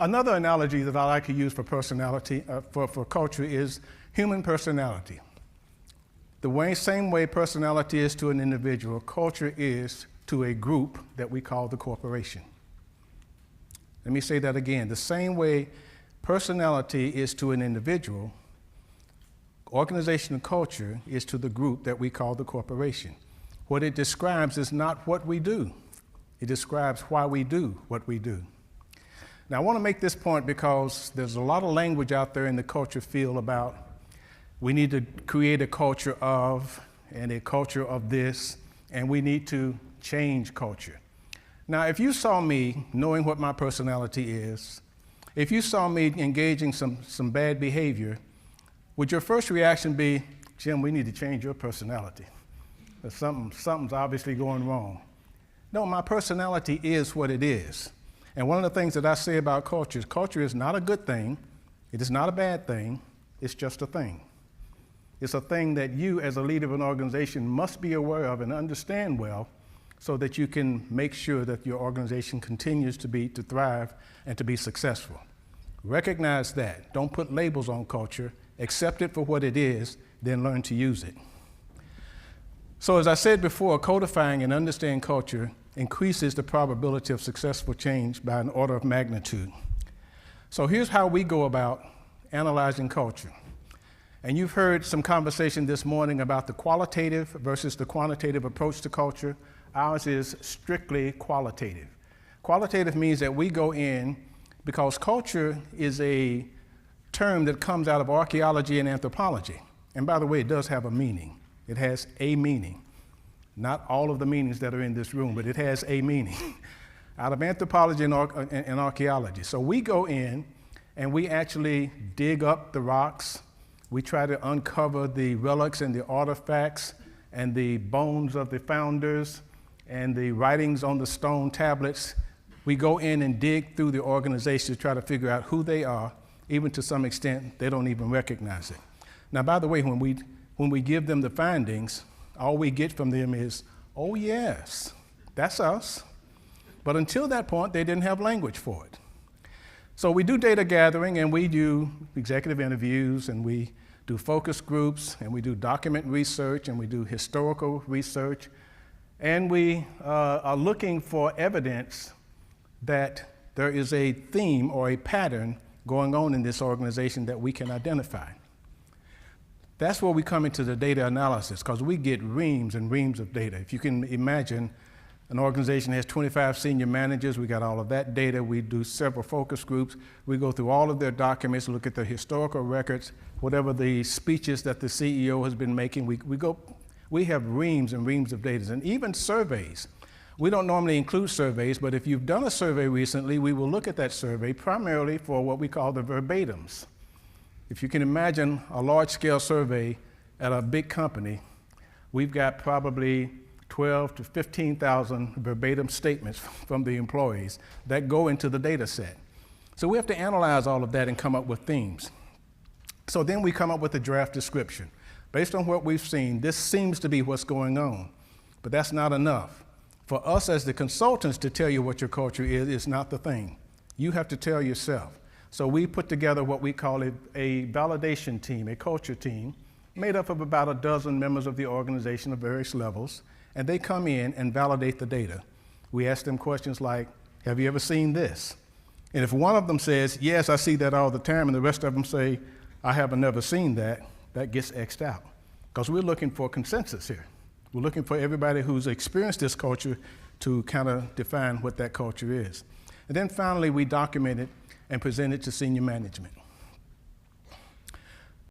Another analogy that I like to use for personality, for culture is human personality. Same way personality is to an individual, culture is to a group that we call the corporation. Let me say that again. The same way personality is to an individual, organizational culture is to the group that we call the corporation. What it describes is not what we do. It describes why we do what we do. Now, I want to make this point because there's a lot of language out there in the culture field about we need to create a culture of and a culture of this, and we need to change culture. Now, if you saw me knowing what my personality is, if you saw me engaging some bad behavior, would your first reaction be, Jim, we need to change your personality? Something's obviously going wrong. No, my personality is what it is. And one of the things that I say about culture is not a good thing, it is not a bad thing, it's just a thing. It's a thing that you as a leader of an organization must be aware of and understand well so that you can make sure that your organization continues to thrive and to be successful. Recognize that. Don't put labels on culture, accept it for what it is, then learn to use it. So as I said before, codifying and understanding culture increases the probability of successful change by an order of magnitude. So here's how we go about analyzing culture. And you've heard some conversation this morning about the qualitative versus the quantitative approach to culture. Ours is strictly qualitative. Qualitative means that we go in because culture is a term that comes out of archaeology and anthropology. And by the way, it does have a meaning. It has a meaning. Not all of the meanings that are in this room, but it has a meaning out of anthropology and archaeology. So we go in and we actually dig up the rocks. We try to uncover the relics and the artifacts and the bones of the founders and the writings on the stone tablets. We go in and dig through the organization to try to figure out who they are. Even to some extent, they don't even recognize it. Now, by the way, when we give them the findings, all we get from them is, oh yes, that's us. But until that point, they didn't have language for it. So we do data gathering and we do executive interviews and we do focus groups and we do document research and we do historical research. And we are looking for evidence that there is a theme or a pattern going on in this organization that we can identify. That's where we come into the data analysis, because we get reams and reams of data. If you can imagine, an organization has 25 senior managers, we got all of that data, we do several focus groups, we go through all of their documents, look at their historical records, whatever the speeches that the CEO has been making, we have reams and reams of data, and even surveys. We don't normally include surveys, but if you've done a survey recently, we will look at that survey primarily for what we call the verbatims. If you can imagine a large-scale survey at a big company, we've got probably 12 to 15,000 verbatim statements from the employees that go into the data set. So we have to analyze all of that and come up with themes. So then we come up with a draft description. Based on what we've seen, this seems to be what's going on, but that's not enough. For us as the consultants to tell you what your culture is not the thing. You have to tell yourself. So we put together what we call a validation team, a culture team, made up of about a dozen members of the organization of various levels, and they come in and validate the data. We ask them questions like, have you ever seen this? And if one of them says, yes, I see that all the time, and the rest of them say, I haven't never seen that, that gets X'd out. Because we're looking for consensus here. We're looking for everybody who's experienced this culture to kind of define what that culture is. And then finally, we document it and present it to senior management.